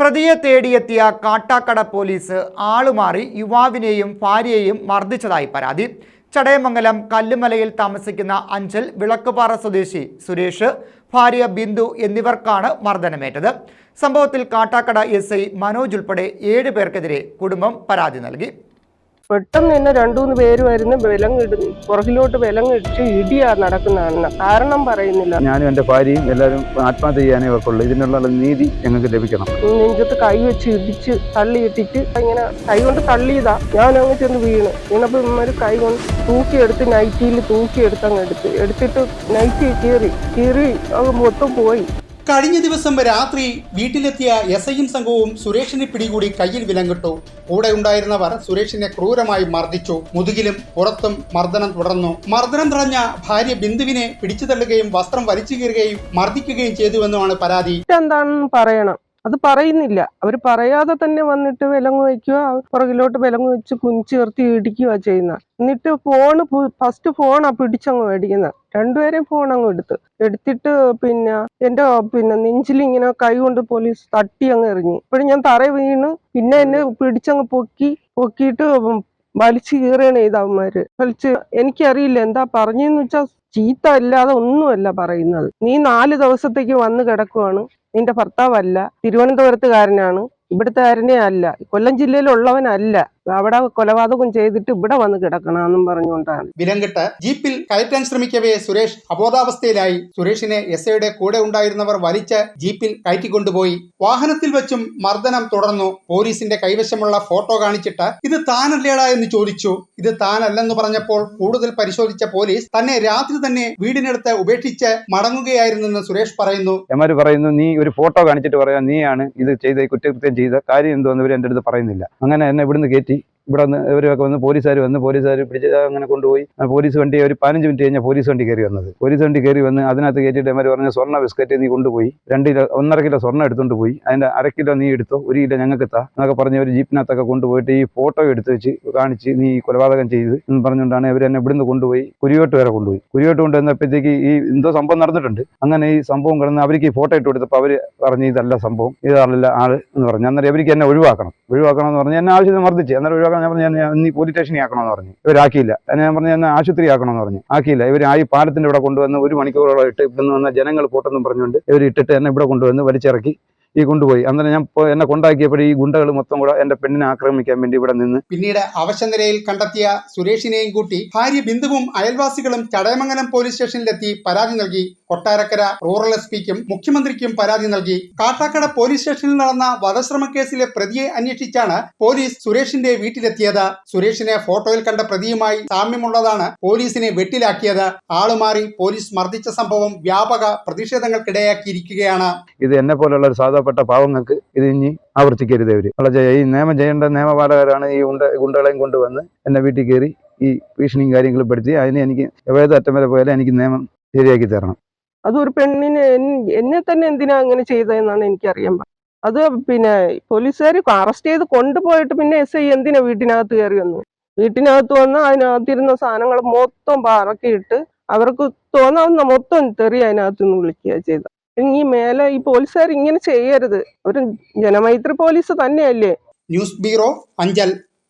പ്രതിയെ തേടിയെത്തിയ കാട്ടാക്കട പോലീസ് ആളുമാറി യുവാവിനെയും ഭാര്യയെയും മർദ്ദിച്ചതായി പരാതി. ചടയമംഗലം കല്ലുമലയിൽ താമസിക്കുന്ന അഞ്ചൽ വിളക്കുപാറ സ്വദേശി സുരേഷ്, ഭാര്യ ബിന്ദു എന്നിവർക്കാണ് മർദ്ദനമേറ്റത്. സംഭവത്തിൽ കാട്ടാക്കട SI മനോജ് ഉൾപ്പെടെ 7 പേർക്കെതിരെ കുടുംബം പരാതി നൽകി. പെട്ടെന്ന് തന്നെ 2-3 പേര് വരുന്ന വിലങ്ങിടുന്നു, പുറകിലോട്ട് വിലങ്ങിടിച്ച് ഇടിയാ നടക്കുന്നതാണ്. കാരണം പറയുന്നില്ല. ഞാനും എൻ്റെ ഭാര്യയും എല്ലാവരും ആത്മഹത്യ ചെയ്യാനേ വെക്കുള്ളൂ. ഇതിനുള്ള നീതി ഞങ്ങൾക്ക് ലഭിക്കണം. നെഞ്ചത്ത് കൈ വെച്ച് ഇടിച്ച് തള്ളിയിട്ടിട്ട് ഇങ്ങനെ കൈ കൊണ്ട് തള്ളിയതാ. ഞാൻ അങ്ങ് ചെന്ന് വീണപ്പോൾ ഇവന്മാര് കൈ കൊണ്ട് തൂക്കിയെടുത്ത് നൈറ്റിയിൽ തൂക്കിയെടുത്ത് അങ്ങ് എടുത്തിട്ട് നൈറ്റ് കീറി അങ്ങ് മൊത്തം പോയി. കഴിഞ്ഞ ദിവസം രാത്രി വീട്ടിലെത്തിയ SIയും സംഘവും സുരേഷിനെ പിടികൂടി കയ്യിൽ വിലങ്ങിട്ടു. കൂടെ ഉണ്ടായിരുന്നവർ സുരേഷിനെ ക്രൂരമായി മർദ്ദിച്ചു. മുതുകിലും പുറത്തും മർദ്ദനം തുടർന്നു. മർദ്ദനം തടഞ്ഞ ഭാര്യ ബിന്ദുവിനെ പിടിച്ചു തള്ളുകയും വസ്ത്രം വലിച്ചു കീറുകയും മർദ്ദിക്കുകയും ചെയ്തുവെന്നുമാണ് പരാതി. എന്താണെന്ന് പറയണം, അത് പറയുന്നില്ല. അവർ പറയാതെ തന്നെ വന്നിട്ട് വിലങ്ങ് വയ്ക്കുക, പുറകിലോട്ട് വിലങ്ങ് വെച്ച് കുനിച്ച് നിർത്തി ഇടിക്കുക ചെയ്യുന്ന. എന്നിട്ട് ഫസ്റ്റ് ഫോണാ പിടിച്ചങ്ങ് മേടിക്കുന്നത്. 2 പേരെയും ഫോൺ അങ്ങ് എടുത്തിട്ട് എന്റെ നെഞ്ചിലിങ്ങനെ കൈ കൊണ്ട് പോലീസ് തട്ടി അങ്ങ് എറിഞ്ഞു. ഇപ്പോഴും ഞാൻ തറ വീണ്, പിന്നെ എന്നെ പിടിച്ചങ്ങ് പൊക്കിയിട്ട് വലിച്ചു കീറുകയാണ് ചെയ്തവന്മാര്. എനിക്കറിയില്ല എന്താ പറഞ്ഞെന്ന് വെച്ചാൽ ചീത്ത അല്ലാതെ ഒന്നുമല്ല പറയുന്നത്. നീ 4 ദിവസത്തേക്ക് വന്ന് കിടക്കുവാണ്, നിന്റെ ഭർത്താവല്ല, തിരുവനന്തപുരത്തുകാരനാണ്, ഇവിടുത്തെ കാരനെ അല്ല, കൊല്ലം ജില്ലയിലുള്ളവനല്ല, അവിടെ കൊലപാതകം ചെയ്തിട്ട് ഇവിടെ വന്ന് കിടക്കണമെന്നും പറഞ്ഞുകൊണ്ടാണ്. വിലങ്ങിട്ട് ജീപ്പിൽ കയറ്റാൻ ശ്രമിക്കവേ സുരേഷ് അബോധാവസ്ഥയിലായി. സുരേഷിനെ SIയുടെ കൂടെ ഉണ്ടായിരുന്നവർ വലിച്ച് ജീപ്പിൽ കയറ്റിക്കൊണ്ടുപോയി. വാഹനത്തിൽ വെച്ചും മർദ്ദനം തുടർന്നു. പോലീസിന്റെ കൈവശമുള്ള ഫോട്ടോ കാണിച്ചിട്ട് ഇത് താനല്ലേടാ എന്ന് ചോദിച്ചു. ഇത് താനല്ലെന്ന് പറഞ്ഞപ്പോൾ കൂടുതൽ പരിശോധിച്ച പോലീസ് തന്നെ രാത്രി തന്നെ വീടിനടുത്ത് ഉപേക്ഷിച്ച് മടങ്ങുകയായിരുന്നെന്ന് സുരേഷ് പറയുന്നു. നീ ഒരു ഫോട്ടോ കാണിച്ചിട്ട് പറയാം, നീയാണ് ഇത് ചെയ്ത കുറ്റകൃത്യം ചെയ്ത കാര്യം എന്തോന്ന് ഇവർ എൻ്റെ അടുത്ത് പറയുന്നില്ല. അങ്ങനെ എന്നെ ഇവിടുന്ന് കയറ്റി. ഇവിടെ നിന്ന് ഇവരൊക്കെ വന്ന് പോലീസുകാർ പിടിച്ച് അങ്ങനെ കൊണ്ടുപോയി. പോലീസ് വണ്ടി ഒരു 15 മിനിറ്റ് കഴിഞ്ഞാൽ പോലീസ് വണ്ടി കയറി വന്നത്. പോലീസ് വണ്ടി കയറി വന്ന് അതിനകത്ത് കയറ്റിയിട്ട് അവർ പറഞ്ഞ സ്വർണ്ണ ബിസ്ക്കറ്റ് നീ കൊണ്ടുപോയി, 1.5 കിലോ സ്വർണ്ണം എടുത്തുകൊണ്ട് പോയി, അതിൻ്റെ 1/2 കിലോ നീ എടുത്തോ, 1 കിലോ ഞങ്ങൾക്ക് താ എന്നൊക്കെ പറഞ്ഞ് ഒരു ജീപ്പിനകത്തൊക്കെ കൊണ്ടുപോയിട്ട് ഈ ഫോട്ടോ എടുത്ത് വെച്ച് കാണിച്ച് നീ കൊലപാതകം ചെയ്ത് എന്ന് പറഞ്ഞുകൊണ്ടാണ് ഇവർ എന്നെ ഇവിടുന്ന് കൊണ്ടുപോയി കുരിയോട്ട് വരെ കൊണ്ടുപോയി. കുരിയോട്ട് കൊണ്ടുവന്നപ്പോഴത്തേക്ക് ഈ എന്തോ സംഭവം നടന്നിട്ടുണ്ട്. അങ്ങനെ ഈ സംഭവം കിടന്ന് അവർക്ക് ഈ ഫോട്ടോ ഇട്ട് കൊടുത്തപ്പോൾ അവർ പറഞ്ഞ് ഇതല്ല സംഭവം, ഇതല്ല ആള് എന്ന് പറഞ്ഞു. അന്നേരം അവർക്ക് എന്നെ ഒഴിവാക്കണം എന്ന് പറഞ്ഞ് എന്നെ ആവശ്യത്തിന് മർദ്ദിച്ച്. അന്നേരം ഒഴിവാക്കണം. ഞാൻ പറഞ്ഞു നീ പോലീസ് സ്റ്റേഷനിൽ ആക്കണമെന്ന് പറഞ്ഞു. ഇവരാക്കിയില്ല. ഞാൻ പറഞ്ഞു എന്നെ ആശുപത്രി ആക്കണമെന്ന് പറഞ്ഞു. ആക്കിയില്ല. ഇവർ ഈ പാലത്തിന്റെ ഇവിടെ കൊണ്ടുവന്ന് 1 മണിക്കൂറോളം ഇട്ട് ഇവിടുന്ന് വന്ന ജനങ്ങൾ പോട്ടെന്നും പറഞ്ഞുകൊണ്ട് ഇവർ ഇട്ടിട്ട് എന്നെ ഇവിടെ കൊണ്ടുവന്ന് വലിച്ചിറക്കി കൊണ്ടുപോയി. അന്നേരം ഞാൻ എന്നെ കൊണ്ടാക്കിയപ്പോൾ ഈ ഗുണ്ടകൾ മൊത്തം കൂടെ എന്റെ പെണ്ണിനെ ആക്രമിക്കാൻ വേണ്ടി ഇവിടെ നിന്ന്. പിന്നീട് അവശനിലയിൽ കണ്ടെത്തിയ സുരേഷിനെയും കൂട്ടി ഭാര്യ ബിന്ദുവും അയൽവാസികളും ചടയമംഗലം പോലീസ് സ്റ്റേഷനിലെത്തി പരാതി നൽകി. കൊട്ടാരക്കര റൂറൽ SPക്കും മുഖ്യമന്ത്രിക്കും പരാതി നൽകി. കാട്ടാക്കട പോലീസ് സ്റ്റേഷനിൽ നടന്ന വധശ്രമ കേസിലെ പ്രതിയെ അന്വേഷിച്ചാണ് പോലീസ് സുരേഷിന്റെ വീട്ടിലെത്തിയത്. സുരേഷിനെ ഫോട്ടോയിൽ കണ്ട പ്രതിയുമായി സാമ്യമുള്ളതാണ് പോലീസിനെ വെട്ടിലാക്കിയത്. ആളുമാറി പോലീസ് മർദ്ദിച്ച സംഭവം വ്യാപക പ്രതിഷേധങ്ങൾക്കിടയാക്കിയിരിക്കുകയാണ്. ഇത് എന്നെ പോലുള്ള ഒരു സാധാപ്പെട്ട പാവങ്ങൾക്ക് ഇത് ഇനി ആവർത്തിക്കരുത്. ഈ നിയമം ചെയ്യേണ്ട നിയമപാലകരാണ് ഈ ഗുണ്ടകളെയും കൊണ്ടുവന്ന് എന്നെ വീട്ടിൽ കയറി ഈ ഭീഷണിയും കാര്യങ്ങളും പെടുത്തി. അതിന് എനിക്ക് ഏതറ്റം വരെ പോയാലും എനിക്ക് നിയമം ശരിയാക്കി തരണം. അതൊരു പെണ്ണിന് എന്നെ തന്നെ എന്തിനാ അങ്ങനെ ചെയ്തതെന്നാണ് എനിക്കറിയാൻ. അത് പോലീസുകാർ അറസ്റ്റ് ചെയ്ത് കൊണ്ടുപോയിട്ട് പിന്നെ SI എന്തിനാ വീട്ടിനകത്ത് കയറി വന്നു? വീട്ടിനകത്ത് വന്ന് അതിനകത്തിരുന്ന സാധനങ്ങൾ മൊത്തം പറക്കിയിട്ട് അവർക്ക് തോന്നാവുന്ന മൊത്തം തെറി അതിനകത്ത് നിന്ന് വിളിക്കുക ചെയ്ത. ഇനി മേലെ ഈ പോലീസുകാർ ഇങ്ങനെ ചെയ്യരുത്. ഒരു ജനമൈത്രി പോലീസ് തന്നെയല്ലേ. News bureau, Anchal.